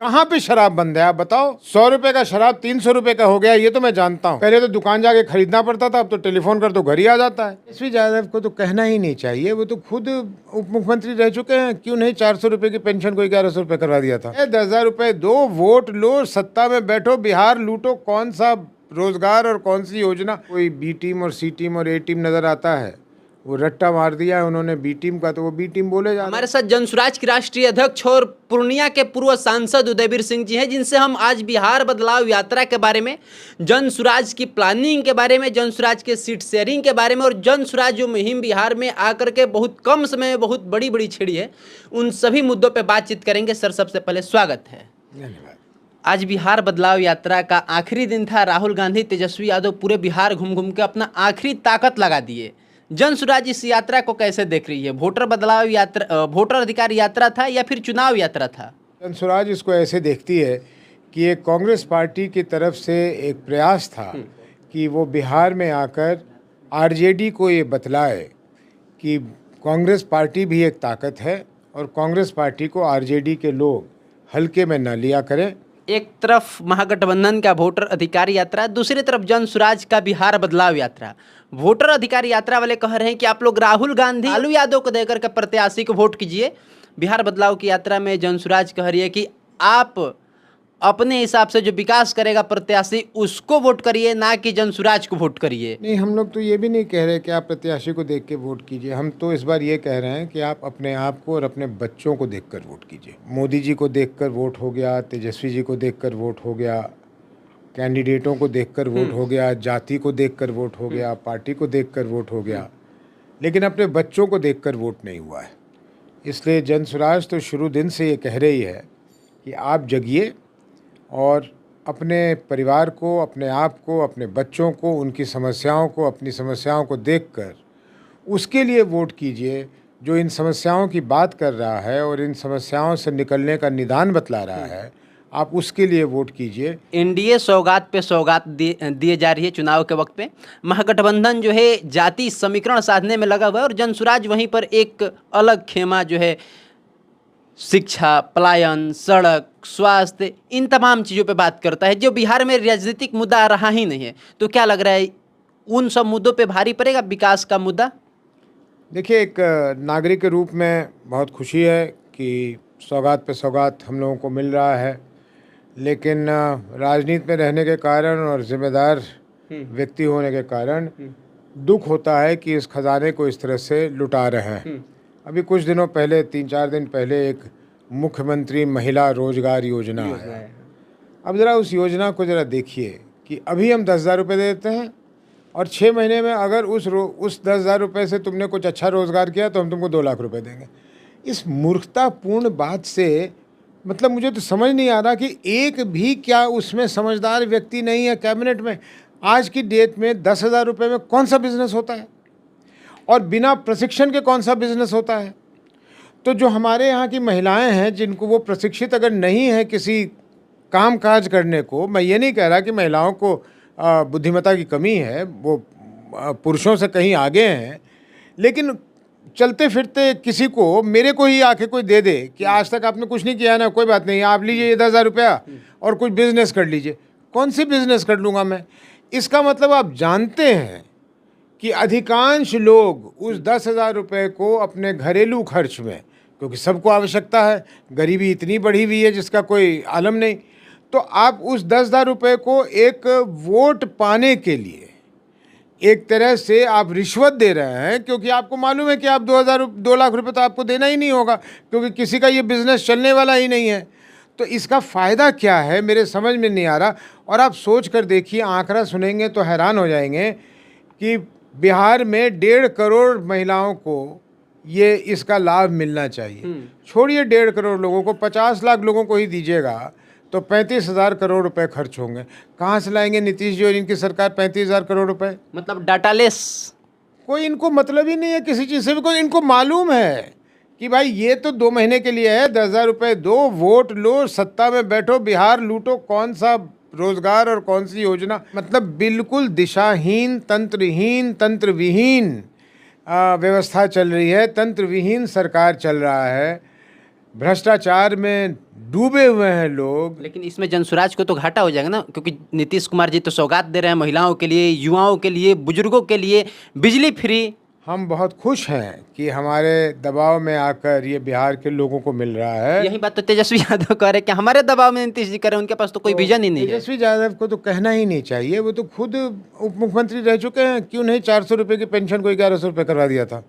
कहाँ पे शराब बंद है आप बताओ। 100 रुपए का शराब 300 रुपए का हो गया, ये तो मैं जानता हूँ। पहले तो दुकान जाके खरीदना पड़ता था, अब तो टेलीफोन कर तो घर ही आ जाता है। तेजस्वी यादव को तो कहना ही नहीं चाहिए, वो तो खुद उप मुख्यमंत्री रह चुके हैं। क्यों नहीं 400 रुपए की पेंशन को 1100 रुपए करवा दिया था। 10,000 रुपए दो, वोट लो, सत्ता में बैठो, बिहार लूटो। कौन सा रोजगार और कौन सी योजना? कोई बी टीम और सी टीम और ए टीम नजर आता है, वो रट्टा मार दिया है उन्होंने बी टीम का, तो वो बी टीम बोले जा। हमारे साथ जनसुराज के राष्ट्रीय अध्यक्ष और पूर्णिया के पूर्व सांसद उदयवीर सिंह जी हैं, जिनसे हम आज बिहार बदलाव यात्रा के बारे में, जनसुराज की प्लानिंग के बारे में, जनसुराज के सीट शेयरिंग के बारे में और जनसुराज जो मुहिम बिहार में आकर के बहुत कम समय में बहुत बड़ी बड़ी छिड़ी है, उन सभी मुद्दों पर बातचीत करेंगे। सर, सबसे पहले स्वागत है। धन्यवाद। आज बिहार बदलाव यात्रा का आखिरी दिन था। राहुल गांधी, तेजस्वी यादव पूरे बिहार घूम घूम के अपना आखिरी ताकत लगा दिए। जनसुराज इस यात्रा को कैसे देख रही है? वोटर बदलाव यात्रा, वोटर अधिकार यात्रा था या फिर चुनाव यात्रा था? जनसुराज इसको ऐसे देखती है कि एक कांग्रेस पार्टी की तरफ से एक प्रयास था कि वो बिहार में आकर आरजेडी को ये बतलाए कि कांग्रेस पार्टी भी एक ताकत है और कांग्रेस पार्टी को आरजेडी के लोग हल्के में न लिया करें। एक तरफ महागठबंधन का वोटर अधिकार यात्रा, दूसरी तरफ जनसुराज का बिहार बदलाव यात्रा। वोटर अधिकार यात्रा वाले कह रहे हैं कि आप लोग राहुल गांधी, लालू यादव को देकर के प्रत्याशी को वोट कीजिए। बिहार बदलाव की यात्रा में जनसुराज कह रही है कि आप अपने हिसाब से जो विकास करेगा प्रत्याशी उसको वोट करिए, ना कि जनसुराज को वोट करिए। नहीं, हम लोग तो ये भी नहीं कह रहे कि आप प्रत्याशी को देख के वोट कीजिए। हम तो इस बार ये कह रहे हैं कि आप अपने आप को और अपने बच्चों को देखकर वोट कीजिए। मोदी जी को देखकर वोट हो गया, तेजस्वी जी को देखकर वोट हो गया, कैंडिडेटों को देखकर वोट हो गया, जाति को देखकर वोट हो गया, पार्टी को देखकर वोट हो गया, लेकिन अपने बच्चों को देखकर वोट नहीं हुआ है। इसलिए जनसुराज तो शुरू दिन से ये कह रही है कि आप जगिए और अपने परिवार को, अपने आप को, अपने बच्चों को, उनकी समस्याओं को, अपनी समस्याओं को देखकर उसके लिए वोट कीजिए। जो इन समस्याओं की बात कर रहा है और इन समस्याओं से निकलने का निदान बतला रहा है, आप उसके लिए वोट कीजिए। एनडीए सौगात पे सौगात दिए जा रही है चुनाव के वक्त पे। महागठबंधन जो है जाति समीकरण साधने में लगा हुआ है और जनसुराज वहीं पर एक अलग खेमा जो है शिक्षा, पलायन, सड़क, स्वास्थ्य, इन तमाम चीज़ों पे बात करता है, जो बिहार में राजनीतिक मुद्दा रहा ही नहीं है। तो क्या लग रहा है उन सब मुद्दों पे भारी पड़ेगा विकास का मुद्दा? देखिए, एक नागरिक के रूप में बहुत खुशी है कि सौगात पे सौगात हम लोगों को मिल रहा है, लेकिन राजनीति में रहने के कारण और जिम्मेदार व्यक्ति होने के कारण दुख होता है कि इस खजाने को इस तरह से लुटा रहे हैं। अभी कुछ दिनों पहले, 3-4 दिन पहले, एक मुख्यमंत्री महिला रोजगार योजना आया। अब ज़रा उस योजना को ज़रा देखिए कि अभी हम 10,000 रुपये देते हैं और 6 महीने में अगर उस 10,000 रुपये से तुमने कुछ अच्छा रोज़गार किया तो हम तुमको 2 लाख रुपए देंगे। इस मूर्खतापूर्ण बात से मतलब मुझे तो समझ नहीं आ रहा कि एक भी क्या उसमें समझदार व्यक्ति नहीं है कैबिनेट में। आज की डेट में 10,000 रुपये में कौन सा बिजनेस होता है और बिना प्रशिक्षण के कौन सा बिजनेस होता है? तो जो हमारे यहाँ की महिलाएं हैं जिनको वो प्रशिक्षित अगर नहीं है किसी काम काज करने को, मैं ये नहीं कह रहा कि महिलाओं को बुद्धिमत्ता की कमी है, वो पुरुषों से कहीं आगे हैं, लेकिन चलते फिरते किसी को, मेरे को ही आके कोई दे दे कि आज तक आपने कुछ नहीं किया ना, कोई बात नहीं, आप लीजिए ये 10,000 रुपया और कुछ बिजनेस कर लीजिए। कौन सी बिजनेस कर लूँगा मैं? इसका मतलब आप जानते हैं कि अधिकांश लोग उस 10,000 रुपये को अपने घरेलू खर्च में, क्योंकि सबको आवश्यकता है, गरीबी इतनी बढ़ी हुई है जिसका कोई आलम नहीं, तो आप उस 10,000 रुपये को एक वोट पाने के लिए एक तरह से आप रिश्वत दे रहे हैं, क्योंकि आपको मालूम है कि आप 2 लाख रुपये तो आपको देना ही नहीं होगा, क्योंकि किसी का ये बिज़नेस चलने वाला ही नहीं है। तो इसका फ़ायदा क्या है मेरे समझ में नहीं आ रहा। और आप सोच कर देखिए, आंकड़ा सुनेंगे तो हैरान हो जाएंगे कि बिहार में 1.5 करोड़ महिलाओं को ये इसका लाभ मिलना चाहिए। छोड़िए 1.5 करोड़ लोगों को, 50 लाख लोगों को ही दीजिएगा तो 35,000 करोड़ रुपए खर्च होंगे। कहाँ से लाएंगे नीतीश जी और इनकी सरकार 35,000 करोड़ रुपए? मतलब डाटालेस, कोई इनको मतलब ही नहीं है किसी चीज़ से भी। कोई इनको मालूम है कि भाई ये तो 2 महीने के लिए है, 10,000 रुपये दो, वोट लो, सत्ता में बैठो, बिहार लूटो। कौन सा रोजगार और कौन सी योजना? मतलब बिल्कुल दिशाहीन, तंत्रहीन, तंत्रविहीन व्यवस्था चल रही है, तंत्रविहीन सरकार चल रहा है। भ्रष्टाचार में डूबे हुए हैं लोग। लेकिन इसमें जनसुराज को तो घाटा हो जाएगा ना, क्योंकि नीतीश कुमार जी तो सौगात दे रहे हैं महिलाओं के लिए, युवाओं के लिए, बुजुर्गों के लिए, बिजली फ्री। हम बहुत खुश हैं कि हमारे दबाव में आकर ये बिहार के लोगों को मिल रहा है। यही बात तो तेजस्वी यादव कह रहे हैं कि हमारे दबाव में नीतीश जी कर रहे हैं, उनके पास तो कोई विजन ही नहीं है। तेजस्वी यादव को तो कहना ही नहीं चाहिए, वो तो खुद उप मुख्यमंत्री रह चुके हैं। क्यों नहीं 400 रुपये की पेंशन को 1100 रुपये करवा दिया था।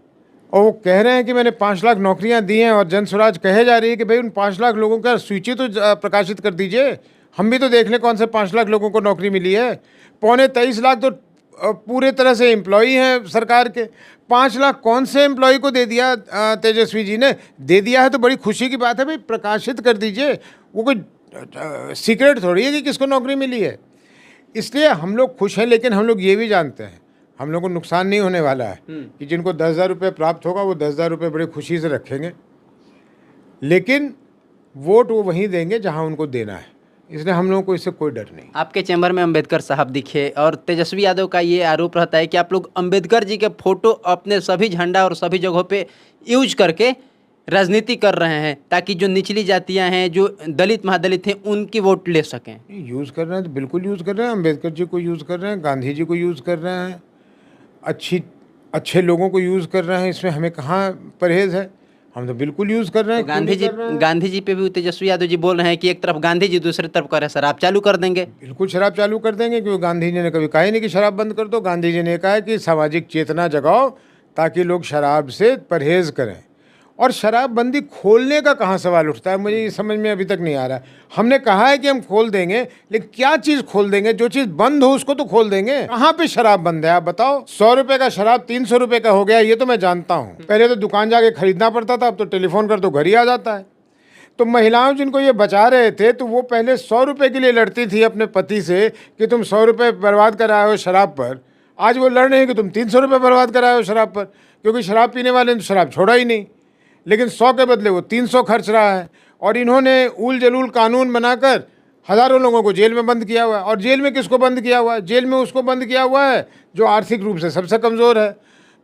और वो कह रहे हैं कि मैंने 5 लाख नौकरियां दी हैं, और जनसुराज कहे जा रही है कि भाई उन 5 लाख लोगों का सूची तो प्रकाशित कर दीजिए, हम भी तो देख लें कौन से 5 लाख लोगों को नौकरी मिली है। 23.25 लाख तो पूरे तरह से एम्प्लॉई हैं सरकार के। 5 लाख कौन से एम्प्लॉय को दे दिया तेजस्वी जी ने? दे दिया है तो बड़ी खुशी की बात है भाई, प्रकाशित कर दीजिए। वो कोई सीक्रेट थोड़ी है कि किसको नौकरी मिली है। इसलिए हम लोग खुश हैं, लेकिन हम लोग ये भी जानते हैं हम लोग को नुकसान नहीं होने वाला है कि जिनको 10,000 रुपये प्राप्त होगा वो 10,000 रुपये बड़ी खुशी से रखेंगे, लेकिन वोट वो वहीं देंगे जहां उनको देना है। इसलिए हम लोगों को इससे कोई डर नहीं। आपके चैम्बर में अंबेडकर साहब दिखे, और तेजस्वी यादव का ये आरोप रहता है कि आप लोग अंबेडकर जी के फोटो अपने सभी झंडा और सभी जगहों पे यूज करके राजनीति कर रहे हैं, ताकि जो निचली जातियां हैं, जो दलित महादलित हैं, उनकी वोट ले सकें। यूज़ कर रहे हैं तो बिल्कुल यूज़ कर रहे हैं। अंबेडकर जी को यूज़ कर रहे हैं, गांधी जी को यूज़ कर रहे हैं, अच्छे लोगों को यूज़ कर रहे हैं। इसमें हमें कहाँ परहेज़ है? हम तो बिल्कुल यूज़ कर रहे हैं। तो गांधी जी पे भी तेजस्वी यादव जी बोल रहे हैं कि एक तरफ गांधी जी, दूसरी तरफ कह रहे हैं शराब चालू कर देंगे। बिल्कुल शराब चालू कर देंगे, क्योंकि गांधी जी ने कभी कहा ही नहीं कि शराब बंद कर दो। गांधी जी ने कहा कि सामाजिक चेतना जगाओ ताकि लोग शराब से परहेज़ करें। और शराबबंदी खोलने का कहाँ सवाल उठता है, मुझे ये समझ में अभी तक नहीं आ रहा है। हमने कहा है कि हम खोल देंगे, लेकिन क्या चीज़ खोल देंगे? जो चीज़ बंद हो उसको तो खोल देंगे। कहाँ पे शराब बंद है आप बताओ? 100 रुपये का शराब 300 रुपये का हो गया, ये तो मैं जानता हूँ। पहले तो दुकान जाके खरीदना पड़ता था, अब तो टेलीफोन कर तो घर ही आ जाता है। तो महिलाओं जिनको ये बचा रहे थे, तो वो पहले 100 रुपये के लिए लड़ती थी अपने पति से कि तुम 100 रुपये बर्बाद कराए हो शराब पर। आज वो लड़ रहे हैं कि तुम 300 रुपये बर्बाद कराए हो शराब पर, क्योंकि शराब पीने वाले ने तो शराब छोड़ा ही नहीं, लेकिन 100 के बदले वो 300 खर्च रहा है। और इन्होंने उल जलूल कानून बनाकर हज़ारों लोगों को जेल में बंद किया हुआ है। और जेल में किसको बंद किया हुआ है? जेल में उसको बंद किया हुआ है जो आर्थिक रूप से सबसे कमज़ोर है।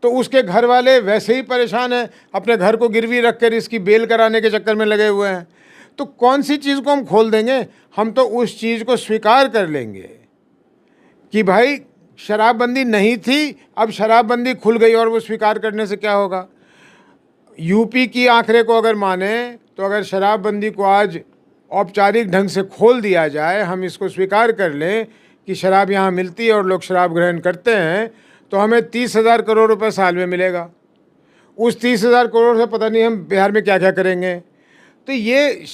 तो उसके घर वाले वैसे ही परेशान हैं, अपने घर को गिरवी रख कर इसकी बेल कराने के चक्कर में लगे हुए हैं। तो कौन सी चीज़ को हम खोल देंगे? हम तो उस चीज़ को स्वीकार कर लेंगे कि भाई शराबबंदी नहीं थी, अब शराबबंदी खुल गई, और वो स्वीकार करने से क्या होगा? यूपी की आंकड़े को अगर माने तो अगर शराबबंदी को आज औपचारिक ढंग से खोल दिया जाए, हम इसको स्वीकार कर लें कि शराब यहाँ मिलती है और लोग शराब ग्रहण करते हैं, तो हमें 30,000 करोड़ रुपए साल में मिलेगा। उस 30,000 करोड़ से पता नहीं हम बिहार में क्या क्या करेंगे। तो ये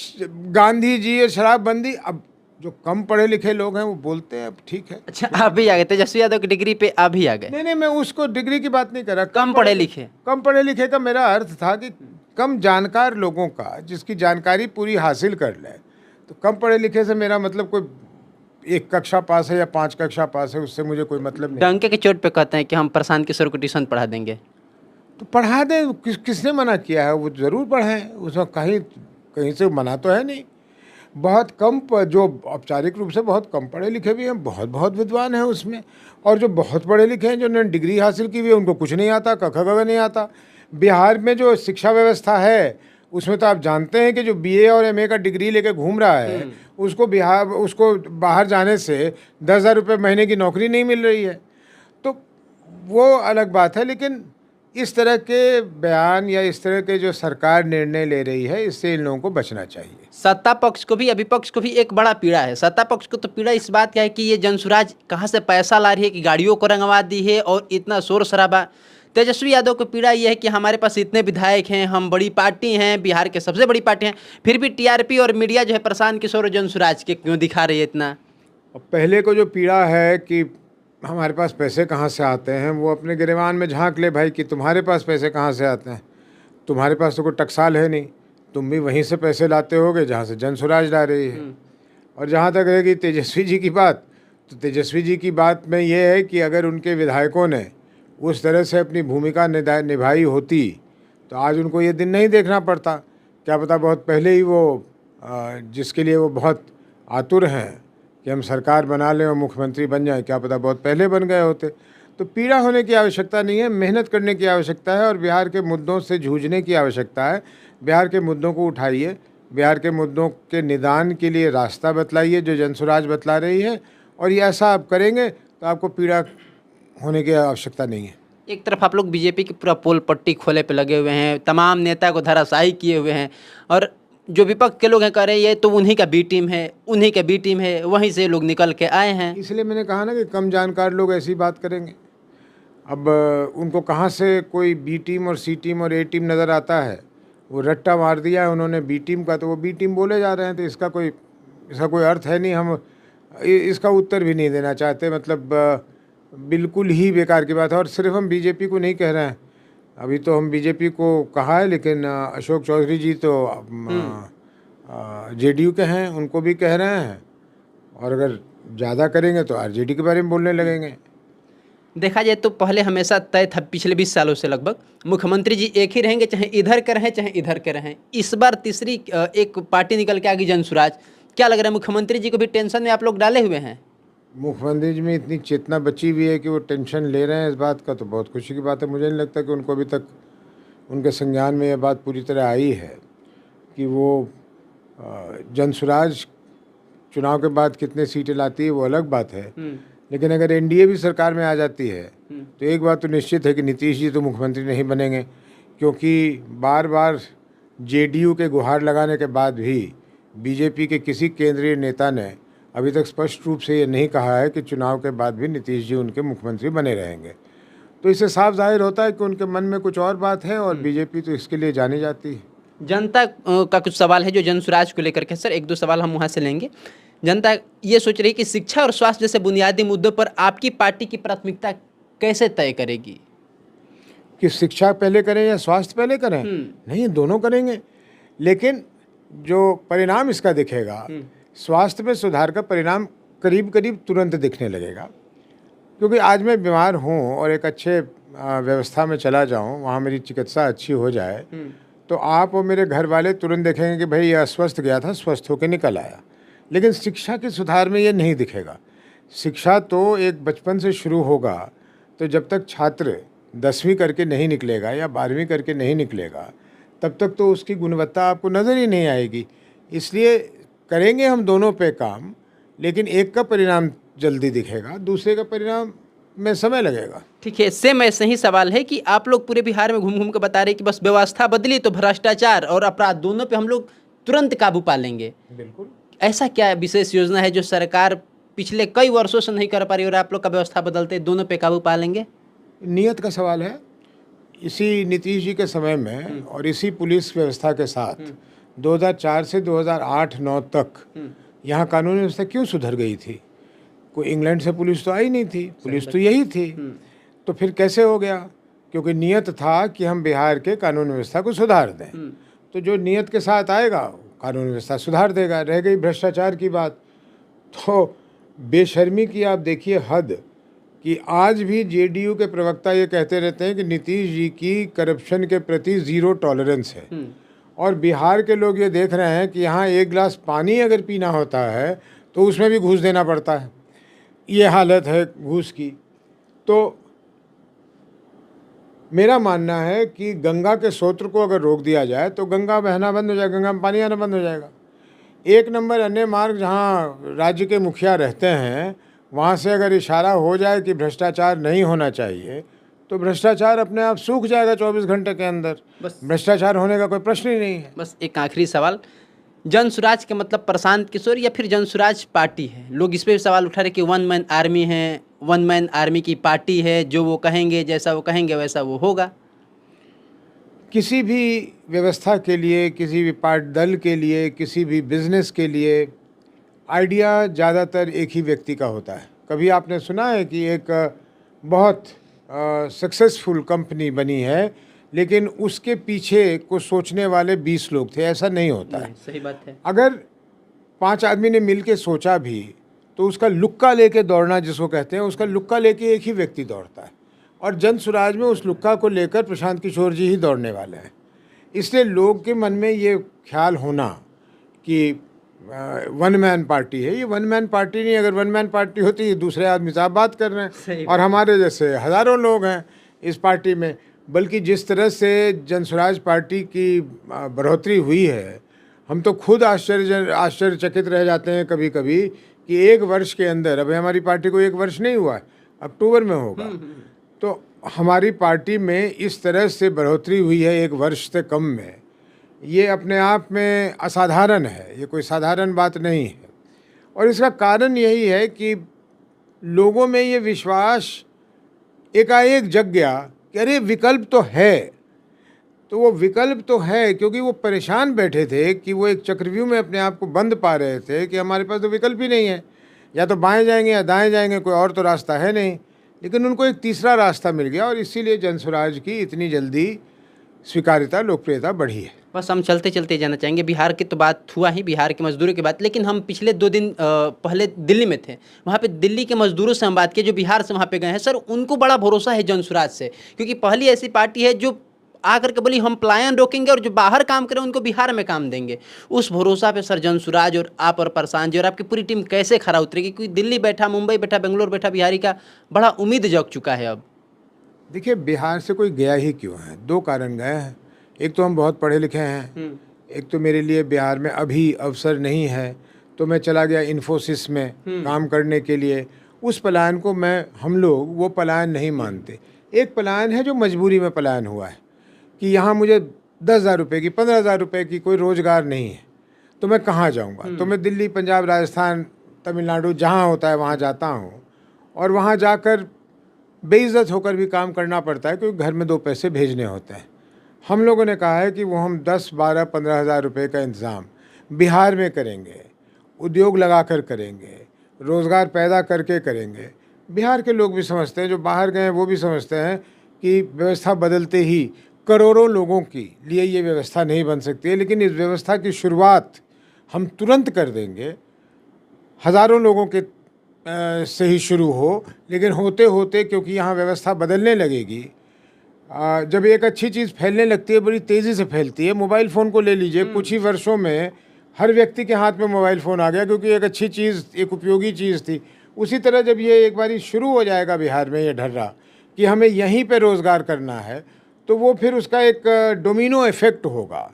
गांधी जी और शराबबंदी, अब जो कम पढ़े लिखे लोग हैं वो बोलते हैं अब ठीक है। अच्छा, आप भी आ गए तेजस्वी यादव की डिग्री पे, आप भी आ गए। नहीं, मैं उसको डिग्री की बात नहीं कर रहा। कम पढ़े लिखे, कम पढ़े लिखे का मेरा अर्थ था कि कम जानकार लोगों का, जिसकी जानकारी पूरी हासिल कर ले। तो कम पढ़े लिखे से मेरा मतलब कोई 1 कक्षा पास है या 5 कक्षा पास है, उससे मुझे कोई मतलब नहीं। डंके की चोट पे कहते हैं कि हम प्रशांत किशोर को ट्यूशन पढ़ा देंगे, तो पढ़ा दें। किसने मना किया है? वो ज़रूर पढ़ाएं, उसमें कहीं से मना तो है नहीं। बहुत कम जो औपचारिक रूप से बहुत कम पढ़े लिखे भी हैं, बहुत विद्वान हैं उसमें। और जो बहुत पढ़े लिखे हैं, जो उन्होंने डिग्री हासिल की हुई है, उनको कुछ नहीं आता, क ख ग नहीं आता। बिहार में जो शिक्षा व्यवस्था है उसमें तो आप जानते हैं कि जो बीए और एमए का डिग्री लेके घूम रहा है, उसको बाहर जाने से 10,000 रुपये महीने की नौकरी नहीं मिल रही है। तो वो अलग बात है, लेकिन इस तरह के बयान या इस तरह के जो सरकार निर्णय ले रही है, इससे इन लोगों को बचना चाहिए। सत्ता पक्ष को भी विपक्ष को भी एक बड़ा पीड़ा है। सत्ता पक्ष को तो पीड़ा इस बात का है कि ये जनसुराज कहाँ से पैसा ला रही है कि गाड़ियों को रंगवा दी है और इतना शोर शराबा। तेजस्वी यादव को पीड़ा ये है कि हमारे पास इतने विधायक हैं, हम बड़ी पार्टी हैं, बिहार के सबसे बड़ी पार्टी हैं, फिर भी टीआरपी और मीडिया जो है प्रशांत किशोर और जनसुराज के क्यों दिखा रही है इतना। पहले को जो पीड़ा है कि हमारे पास पैसे कहाँ से आते हैं, वो अपने गिरेबान में झांक ले भाई कि तुम्हारे पास पैसे कहाँ से आते हैं। तुम्हारे पास तो कोई टकसाल है नहीं, तुम भी वहीं से पैसे लाते होगे जहाँ से जनसुराज ला रही है। और जहाँ तक रहेगी तेजस्वी जी की बात, तो तेजस्वी जी की बात में ये है कि अगर उनके विधायकों ने उस तरह से अपनी भूमिका निभाई होती तो आज उनको ये दिन नहीं देखना पड़ता। क्या पता बहुत पहले ही वो जिसके लिए वो बहुत आतुर हैं कि हम सरकार बना लें और मुख्यमंत्री बन जाएं, क्या पता बहुत पहले बन गए होते। तो पीड़ा होने की आवश्यकता नहीं है, मेहनत करने की आवश्यकता है और बिहार के मुद्दों से जूझने की आवश्यकता है। बिहार के मुद्दों को उठाइए, बिहार के मुद्दों के निदान के लिए रास्ता बतलाइए जो जनसुराज बतला रही है, और ये ऐसा आप करेंगे तो आपको पीड़ा होने की आवश्यकता नहीं है। एक तरफ आप लोग बीजेपी की पूरा पोल पट्टी खोले पे लगे हुए हैं, तमाम नेता को धराशायी किए हुए हैं, और जो विपक्ष के लोग हैं कह रहे हैं ये तो उन्हीं का बी टीम है, उन्हीं का बी टीम है, वहीं से लोग निकल के आए हैं। इसलिए मैंने कहा ना कि कम जानकार लोग ऐसी बात करेंगे। अब उनको कहाँ से कोई बी टीम और सी टीम और ए टीम नज़र आता है? वो रट्टा मार दिया है उन्होंने बी टीम का, तो वो बी टीम बोले जा रहे हैं, तो इसका कोई अर्थ है नहीं। हम इसका उत्तर भी नहीं देना चाहते, मतलब बिल्कुल ही बेकार की बात है। और सिर्फ हम बीजेपी को नहीं कह रहे हैं, अभी तो हम बीजेपी को कहा है, लेकिन अशोक चौधरी जी तो जेडीयू के हैं, उनको भी कह रहे हैं, और अगर ज़्यादा करेंगे तो आरजेडी के बारे में बोलने लगेंगे। देखा जाए तो पहले हमेशा तय था पिछले 20 सालों से लगभग मुख्यमंत्री जी एक ही रहेंगे, चाहे इधर के रहें चाहे इधर के रहें। इस बार तीसरी एक पार्टी निकल के आ गई जनसुराज। क्या लग रहा है, मुख्यमंत्री जी को भी टेंशन में आप लोग डाले हुए हैं? मुख्यमंत्री जी में इतनी चेतना बची हुई है कि वो टेंशन ले रहे हैं इस बात का, तो बहुत खुशी की बात है। मुझे नहीं लगता कि उनको अभी तक उनके संज्ञान में यह बात पूरी तरह आई है कि वो जनसुराज चुनाव के बाद कितने सीटें लाती है वो अलग बात है, लेकिन अगर एनडीए भी सरकार में आ जाती है तो एक बात तो निश्चित है कि नीतीश जी तो मुख्यमंत्री नहीं बनेंगे, क्योंकि बार बार जेडीयू के गुहार लगाने के बाद भी बीजेपी के किसी केंद्रीय नेता ने अभी तक स्पष्ट रूप से ये नहीं कहा है कि चुनाव के बाद भी नीतीश जी उनके मुख्यमंत्री बने रहेंगे। तो इससे साफ जाहिर होता है कि उनके मन में कुछ और बात है, और बीजेपी तो इसके लिए जानी जाती है। जनता का कुछ सवाल है जो जनसुराज को लेकर के, सर एक दो सवाल हम वहाँ से लेंगे। जनता ये सोच रही है कि शिक्षा और स्वास्थ्य जैसे बुनियादी मुद्दों पर आपकी पार्टी की प्राथमिकता कैसे तय करेगी? कि शिक्षा पहले करें या स्वास्थ्य पहले करें? नहीं, दोनों करेंगे, लेकिन जो परिणाम इसका दिखेगा, स्वास्थ्य में सुधार का परिणाम करीब करीब तुरंत दिखने लगेगा। क्योंकि आज मैं बीमार हूँ और एक अच्छे व्यवस्था में चला जाऊँ, वहाँ मेरी चिकित्सा अच्छी हो जाए, तो आप और मेरे घर वाले तुरंत देखेंगे कि भाई यह अस्वस्थ गया था, स्वस्थ होकर निकल आया। लेकिन शिक्षा के सुधार में ये नहीं दिखेगा। शिक्षा तो एक बचपन से शुरू होगा, तो जब तक छात्र 10वीं करके नहीं निकलेगा या 12वीं करके नहीं निकलेगा, तब तक तो उसकी गुणवत्ता आपको नज़र ही नहीं आएगी। इसलिए करेंगे हम दोनों पे काम, लेकिन एक का परिणाम जल्दी दिखेगा, दूसरे का परिणाम में समय लगेगा। ठीक है, सेम ऐसे ही सवाल है कि आप लोग पूरे बिहार में घूम घूम के बता रहे कि बस व्यवस्था बदली तो भ्रष्टाचार और अपराध दोनों पे हम लोग तुरंत काबू पा लेंगे। बिल्कुल। ऐसा क्या विशेष योजना है जो सरकार पिछले कई वर्षों से नहीं कर पा रही और आप लोग का व्यवस्था बदलते दोनों पे काबू पा लेंगे? नियत का सवाल है। इसी नीतीश जी के समय में और इसी पुलिस व्यवस्था के साथ 2004 से 2008-9 तक यहाँ कानून व्यवस्था क्यों सुधर गई थी? कोई इंग्लैंड से पुलिस तो आई नहीं थी, पुलिस तो यही थी। तो फिर कैसे हो गया? क्योंकि नियत था कि हम बिहार के कानून व्यवस्था को सुधार दें। तो जो नियत के साथ आएगा कानून व्यवस्था सुधार देगा। रह गई भ्रष्टाचार की बात, तो बेशर्मी की आप देखिए हद, कि आज भी जेडीयू के प्रवक्ता ये कहते रहते हैं कि नीतीश जी की करप्शन के प्रति ज़ीरो टॉलरेंस है, और बिहार के लोग ये देख रहे हैं कि यहाँ एक गिलास पानी अगर पीना होता है तो उसमें भी घूस देना पड़ता है। ये हालत है घूस की। तो मेरा मानना है कि गंगा के स्रोत को अगर रोक दिया जाए तो गंगा बहना बंद हो जाएगा, गंगा में पानी आना बंद हो जाएगा। एक नंबर अन्य मार्ग जहाँ राज्य के मुखिया रहते हैं, वहाँ से अगर इशारा हो जाए कि भ्रष्टाचार नहीं होना चाहिए, तो भ्रष्टाचार अपने आप सूख जाएगा 24 घंटे के अंदर। बस भ्रष्टाचार होने का कोई प्रश्न ही नहीं है। बस एक आखिरी सवाल, जनसुराज के मतलब प्रशांत किशोर या फिर जनसुराज पार्टी है? लोग इस पे सवाल उठा रहे कि वन मैन आर्मी है, वन मैन आर्मी की पार्टी है, जो वो कहेंगे जैसा वो कहेंगे वैसा वो होगा। किसी भी व्यवस्था के लिए, किसी भी पार्टी दल के लिए, किसी भी बिजनेस के लिए आइडिया ज़्यादातर एक ही व्यक्ति का होता है। कभी आपने सुना है कि एक बहुत सक्सेसफुल कंपनी बनी है लेकिन उसके पीछे को सोचने वाले 20 लोग थे? ऐसा नहीं होता है। सही बात है। अगर 5 आदमी ने मिल के सोचा भी तो उसका लुक्का लेके दौड़ना जिसको कहते हैं, उसका लुक्का लेके एक ही व्यक्ति दौड़ता है, और जनसुराज में उस लुक्का को लेकर प्रशांत किशोर जी ही दौड़ने वाले हैं। इसलिए लोग के मन में ये ख्याल होना कि वन मैन पार्टी है। ये वन मैन पार्टी नहीं, अगर वन मैन पार्टी होती दूसरे आदमी साहब बात कर रहे हैं और हमारे जैसे हज़ारों लोग हैं इस पार्टी में। बल्कि जिस तरह से जनसुराज पार्टी की बढ़ोतरी हुई है, हम तो खुद आश्चर्यचकित रह जाते हैं कभी कभी कि एक वर्ष के अंदर, अभी हमारी पार्टी को एक वर्ष नहीं हुआ है, अक्टूबर में होगा, तो हमारी पार्टी में इस तरह से बढ़ोतरी हुई है एक वर्ष से कम में, ये अपने आप में असाधारण है, ये कोई साधारण बात नहीं है। और इसका कारण यही है कि लोगों में ये विश्वास एकाएक जग गया कि अरे विकल्प तो है। तो वो विकल्प तो है क्योंकि वो परेशान बैठे थे कि वो एक चक्रव्यूह में अपने आप को बंद पा रहे थे कि हमारे पास तो विकल्प ही नहीं है, या तो बाएं जाएंगे या दाएं जाएंगे, कोई और तो रास्ता है नहीं। लेकिन उनको एक तीसरा रास्ता मिल गया और इसीलिए जनसुराज की इतनी जल्दी स्वीकार्यता, लोकप्रियता बढ़ी है। बस हम चलते चलते जाना चाहेंगे, बिहार की तो बात हुआ ही, बिहार के मजदूरों की बात, लेकिन हम पिछले 2 दिन पहले दिल्ली में थे। वहाँ पे दिल्ली के मजदूरों से हम बात किए जो बिहार से वहाँ पे गए हैं। सर, उनको बड़ा भरोसा है जनसुराज से, क्योंकि पहली ऐसी पार्टी है जो आकर के बोली हम पलायन रोकेंगे और जो बाहर काम करें उनको बिहार में काम देंगे। उस भरोसा पे सर जनसुराज और आप और प्रशांत जी और आपकी पूरी टीम कैसे खरा उतरेगी? क्योंकि दिल्ली बैठा, मुंबई बैठा, बेंगलोर बैठा बिहारी का बड़ा उम्मीद जग चुका है अब। देखिए, बिहार से कोई गया ही क्यों है? 2 कारण गए हैं। एक तो हम बहुत पढ़े लिखे हैं, एक तो मेरे लिए बिहार में अभी अवसर नहीं है, तो मैं चला गया इन्फोसिस में काम करने के लिए। उस पलायन को हम लोग वो पलायन नहीं मानते। एक पलायन है जो मजबूरी में पलायन हुआ है कि यहाँ मुझे 10,000 रुपये की, 15,000 रुपये की कोई रोज़गार नहीं है, तो मैं कहाँ जाऊँगा? तो मैं दिल्ली, पंजाब, राजस्थान, तमिलनाडु जहाँ होता है वहाँ जाता हूँ, और वहाँ जाकर बेइज्जत होकर भी काम करना पड़ता है क्योंकि घर में 2 पैसे भेजने होते हैं। हम लोगों ने कहा है कि वो हम 10, 12, 15,000 रुपये का इंतज़ाम बिहार में करेंगे, उद्योग लगा कर करेंगे, रोज़गार पैदा करके करेंगे। बिहार के लोग भी समझते हैं, जो बाहर गए हैं वो भी समझते हैं कि व्यवस्था बदलते ही करोड़ों लोगों के लिए ये व्यवस्था नहीं बन सकती है, लेकिन इस व्यवस्था की शुरुआत हम तुरंत कर देंगे। हज़ारों लोगों के से ही शुरू हो, लेकिन होते होते क्योंकि यहाँ व्यवस्था बदलने लगेगी, जब एक अच्छी चीज़ फैलने लगती है बड़ी तेज़ी से फैलती है। मोबाइल फ़ोन को ले लीजिए, कुछ ही वर्षों में हर व्यक्ति के हाथ में मोबाइल फ़ोन आ गया क्योंकि एक अच्छी चीज़, एक उपयोगी चीज़ थी। उसी तरह जब ये एक बारी शुरू हो जाएगा बिहार में ये ढर्रा कि हमें यहीं पे रोज़गार करना है, तो वो फिर उसका एक डोमिनो इफ़ेक्ट होगा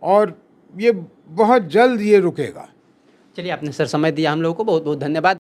और ये बहुत जल्द ये रुकेगा। चलिए, आपने सर समय दिया हम लोगों को, बहुत बहुत धन्यवाद।